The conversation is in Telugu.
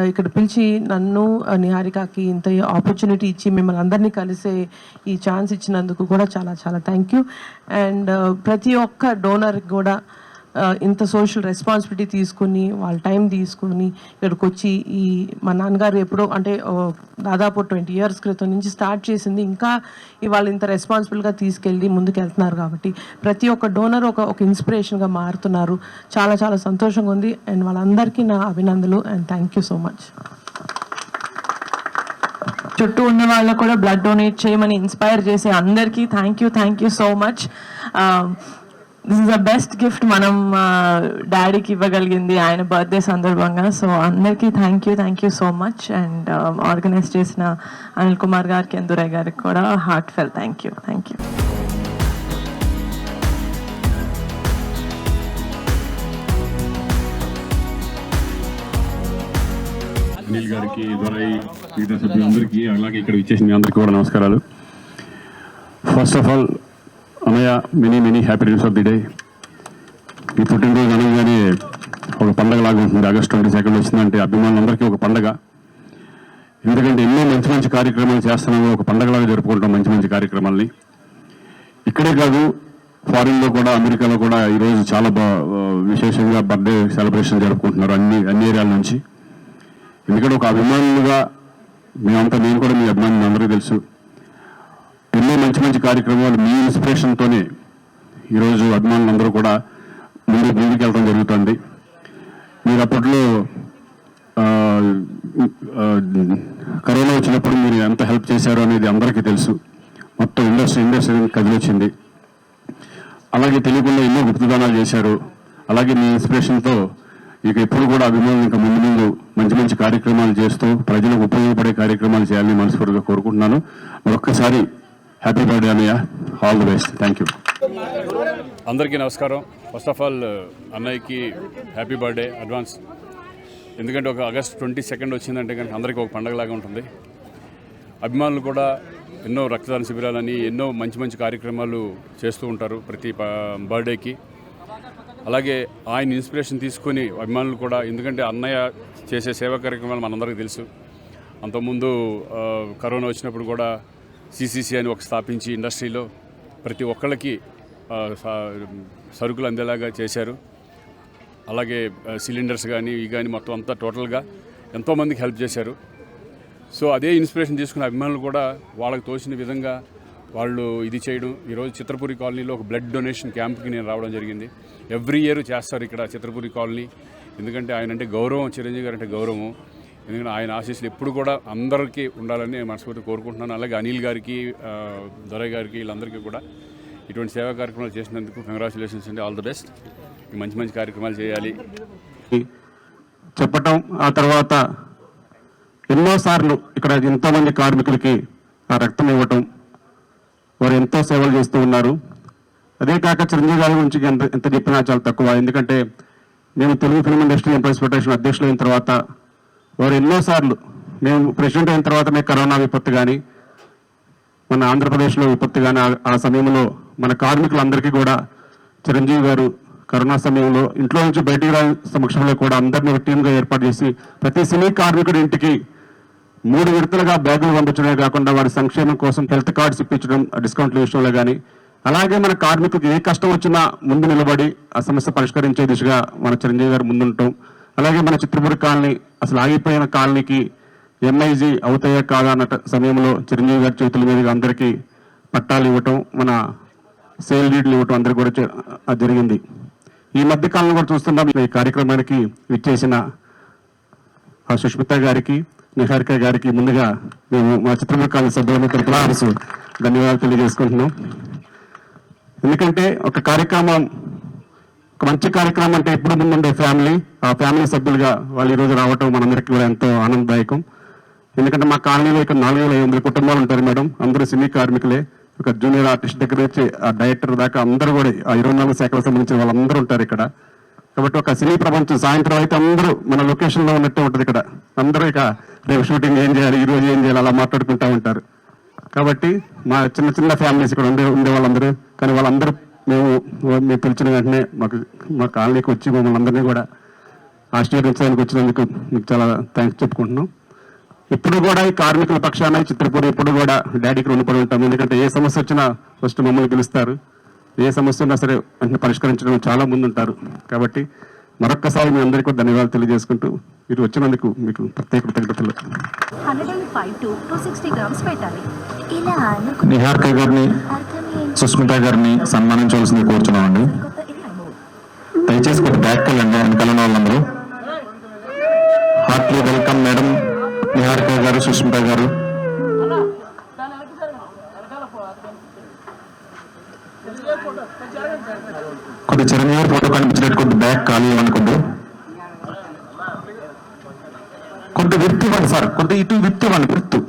ఇక్కడ పిలిచి నన్ను నిహారికకి ఇంత ఆపర్చునిటీ ఇచ్చి మిమ్మల్ని అందరినీ కలిసే ఈ ఛాన్స్ ఇచ్చినందుకు కూడా చాలా చాలా థ్యాంక్ యూ. అండ్ ప్రతి ఒక్క డోనర్కి కూడా ఇంత సోషల్ రెస్పాన్సిబిలిటీ తీసుకుని వాళ్ళ టైం తీసుకుని ఇక్కడికి వచ్చి ఈ మా నాన్నగారు ఎప్పుడో అంటే దాదాపు 20 years క్రితం నుంచి స్టార్ట్ చేసింది ఇంకా ఇవాళ ఇంత రెస్పాన్సిబుల్గా తీసుకెళ్ళి ముందుకు వెళ్తున్నారు. కాబట్టి ప్రతి ఒక్క డోనర్ ఒక ఇన్స్పిరేషన్గా మారుతున్నారు. చాలా చాలా సంతోషంగా ఉంది. అండ్ వాళ్ళందరికీ నా అభినందనలు and thank you so much. చుట్టూ ఉన్న వాళ్ళకు కూడా బ్లడ్ డొనేట్ చేయమని ఇన్స్పైర్ చేసే అందరికీ thank you so much. This is the best gift మనం డాడీకి ఇవ్వగలిగింది ఆయన బర్త్డే సందర్భంగా. సో అందరికీ thank you so much. And organise చేసిన అనిల్ కుమార్ గారికి ఎందురై గారికి కూడా heartfelt thank you. Anil గారికి, ఎందురై, మిగతా సభ్యులందరికీ, అలాగే ఇక్కడ ఇచ్చేసిన మీ అందరికీ కూడా నమస్కారాలు. ఫస్ట్ ఆఫ్ ఆల్ అన్నయ్య, many happy returns of the day. ఈ పుట్టినరోజు అనగానే ఒక పండగలాగా ఉంటుంది. August 22 వచ్చిందంటే అభిమానులందరికీ ఒక పండగ. ఎందుకంటే ఎన్నో మంచి కార్యక్రమాలు చేస్తున్నాము, ఒక పండగలాగా జరుపుకుంటాం మంచి కార్యక్రమాలని. ఇక్కడే కాదు, ఫారిన్లో కూడా, అమెరికాలో కూడా ఈరోజు చాలా విశేషంగా బర్త్డే సెలబ్రేషన్ జరుపుకుంటున్నారు అన్ని ఏరియాల నుంచి. ఎందుకంటే ఒక అభిమానులుగా నేను కూడా మీ అభిమానులు అందరికీ తెలుసు. ఎన్నో మంచి కార్యక్రమాలు మీ ఇన్స్పిరేషన్తోనే ఈరోజు అభిమానులందరూ కూడా ముందుకెళ్ళడం జరుగుతుంది. మీరు అప్పట్లో కరోనా వచ్చినప్పుడు మీరు ఎంత హెల్ప్ చేశారో అనేది అందరికీ తెలుసు. మొత్తం ఇండస్ట్రీ కదిలొచ్చింది. అలాగే తెలియకుండా ఎన్నో గుప్తదానాలు చేశారు. అలాగే మీ ఇన్స్పిరేషన్తో ఇక ఎప్పుడు కూడా అభిమానులు ఇంకా ముందు మంచి కార్యక్రమాలు చేస్తూ ప్రజలకు ఉపయోగపడే కార్యక్రమాలు చేయాలని మనస్ఫూర్తిగా కోరుకుంటున్నాను. మరొక్కసారి హ్యాపీ బర్త్డే అన్నయ్య, all the best. Thank you. అందరికీ నమస్కారం. ఫస్ట్ ఆఫ్ ఆల్ అన్నయ్యకి హ్యాపీ బర్త్డే అడ్వాన్స్. ఎందుకంటే ఒక August 22 వచ్చిందంటే కనుక అందరికీ ఒక పండగలాగా ఉంటుంది. అభిమానులు కూడా ఎన్నో రక్తదాన శిబిరాలని ఎన్నో మంచి కార్యక్రమాలు చేస్తూ ఉంటారు ప్రతి బర్త్డేకి. అలాగే ఆయన ఇన్స్పిరేషన్ తీసుకొని అభిమానులు కూడా, ఎందుకంటే అన్నయ్య చేసే సేవా కార్యక్రమాలు మనందరికీ తెలుసు. అంతకుముందు కరోనా వచ్చినప్పుడు కూడా CCC అని ఒక స్థాపించి ఇండస్ట్రీలో ప్రతి ఒక్కళ్ళకి సరుకులు అందేలాగా చేశారు. అలాగే సిలిండర్స్ కానీ మొత్తం అంతా టోటల్గా ఎంతోమందికి హెల్ప్ చేశారు. సో అదే ఇన్స్పిరేషన్ తీసుకున్న అభిమానులు కూడా వాళ్ళకి తోచిన విధంగా వాళ్ళు ఇది చేయడం. ఈరోజు చిత్రపురి కాలనీలో ఒక బ్లడ్ డొనేషన్ క్యాంప్కి నేను రావడం జరిగింది. ఎవ్రీ ఇయర్ చేస్తారు ఇక్కడ చిత్రపురి కాలనీ. ఎందుకంటే ఆయన అంటే గౌరవం, చిరంజీవి గారు అంటే గౌరవం. ఎందుకంటే ఆయన ఆశీస్సులు ఎప్పుడు కూడా అందరికీ ఉండాలని మనస్ఫూర్తిగా కోరుకుంటున్నాను. అలాగే అనిల్ గారికి, దొరై గారికి, వీళ్ళందరికీ కూడా ఇటువంటి సేవా కార్యక్రమాలు చేసినందుకు కంగ్రాచులేషన్స్ అండి. All the best. మంచి కార్యక్రమాలు చేయాలి చెప్పటం. ఆ తర్వాత ఎన్నోసార్లు ఇక్కడ ఎంతోమంది కార్మికులకి ఆ రక్తం ఇవ్వటం, వారు ఎంతో సేవలు చేస్తూ ఉన్నారు. అదే కాక చిరంజీవి గారి గురించి ఎంత చెప్పినా చాలా తక్కువ. ఎందుకంటే మేము Telugu film industry employees federation అధ్యక్షులు అయిన తర్వాత వారు ఎన్నోసార్లు, మేము ప్రెసిడెంట్ అయిన తర్వాతనే కరోనా విపత్తు కానీ, మన ఆంధ్రప్రదేశ్లో విపత్తు కానీ, ఆ సమయంలో మన కార్మికులందరికీ కూడా చిరంజీవి గారు కరోనా సమయంలో ఇంట్లో నుంచి బయటికి రాని సమక్షంలో కూడా అందరినీ ఒక టీమ్గా ఏర్పాటు చేసి ప్రతి సినీ కార్మికుడి ఇంటికి 3 విడతలుగా బ్యాగులు పంపించడమే కాకుండా వారి సంక్షేమం కోసం హెల్త్ కార్డ్స్ ఇప్పించడం, డిస్కౌంట్ల విషయంలో కానీ, అలాగే మన కార్మికులకు ఏ కష్టం వచ్చినా ముందు నిలబడి ఆ సమస్య పరిష్కరించే దిశగా మన చిరంజీవి గారు ముందుంటాం. అలాగే మన చిత్రపురి కాలనీ, అసలు ఆగిపోయిన కాలనీకి MIG అవుతాయా కాదా అన్న సమయంలో చిరంజీవి గారి చేతుల మీదుగా అందరికీ పట్టాలు ఇవ్వటం, మన సేల్ డీడ్లు ఇవ్వటం అందరికీ కూడా జరిగింది. ఈ మధ్య కాలంలో కూడా చూస్తున్నాం. ఈ కార్యక్రమానికి విచ్చేసిన సుష్మిత గారికి, నిహారిక గారికి ముందుగా మేము మా చిత్రపురి కాలనీ సభ్యులందరి తరపున ధన్యవాదాలు తెలియజేసుకుంటున్నాం. ఎందుకంటే ఒక మంచి కార్యక్రమం అంటే ఎప్పుడు ముందుండే ఫ్యామిలీ, ఆ ఫ్యామిలీ సభ్యులుగా వాళ్ళు ఈరోజు రావటం మనందరికీ కూడా ఎంతో ఆనందదాయకం. ఎందుకంటే మా కాలనీలో ఇక్కడ 4500 కుటుంబాలు ఉంటారు మేడం. అందరూ సినీ కార్మికులే. ఒక జూనియర్ ఆర్టిస్ట్ దగ్గర నుంచి ఆ డైరెక్టర్ దాకా అందరూ కూడా ఆ 24 శాఖలకు సంబంధించిన వాళ్ళందరూ ఉంటారు ఇక్కడ. కాబట్టి ఒక సినీ ప్రపంచం సాయంత్రం అయితే అందరూ మన లొకేషన్లో ఉన్నట్టే ఉంటుంది ఇక్కడ. అందరూ ఇక రేపు షూటింగ్ ఏం చేయాలి, ఈ రోజు ఏం చేయాలి అలా మాట్లాడుకుంటూ ఉంటారు. కాబట్టి మా చిన్న ఫ్యామిలీస్ ఇక్కడ ఉండే వాళ్ళందరూ, కానీ వాళ్ళందరూ మేము పిలిచిన వెంటనే మా కాలనీకి వచ్చి మమ్మల్ని అందరినీ కూడా ఆశీర్వదించడానికి వచ్చినందుకు మీకు చాలా థ్యాంక్స్ చెప్పుకుంటున్నాం. ఇప్పుడు కూడా ఈ కార్మికుల పక్షాన ఈ చిత్రపూడి ఇప్పుడు కూడా డాడీకి రుణపడి ఉంటాం. ఎందుకంటే ఏ సమస్య వచ్చినా ఫస్ట్ మమ్మల్ని పిలుస్తారు. ఏ సమస్య ఉన్నా సరే వెంటనే పరిష్కరించడం చాలా ముందు ఉంటారు. కాబట్టి మరొక్కసారి మీ అందరికీ ధన్యవాదాలు తెలియజేసుకుంటూ మీరు వచ్చినందుకు మీకు ప్రత్యేక కృతజ్ఞతలు. 105 to 260 grams పెట్టాలి. ఇలా నిహారిక గారిని సుస్మిత గారిని సన్మానించవలసింది కోరుచున్నామండి. దయచేసి కొద్ది బ్యాక్ వెళ్ళండి, వెనకాల వాళ్ళందరూ. హార్ట్లీ వెల్కమ్ మేడం నిహారిక గారు, సుస్మిత గారు. కొద్ది చిరంజీవి ఫోటో కనిపించినట్టు కొద్ది బ్యాక్ ఖాళీ అనుకోండి. కొద్ది విత్తు ఇవ్వండి సార్, కొద్ది ఇటు విత్తు ఇవ్వండి, విత్తు.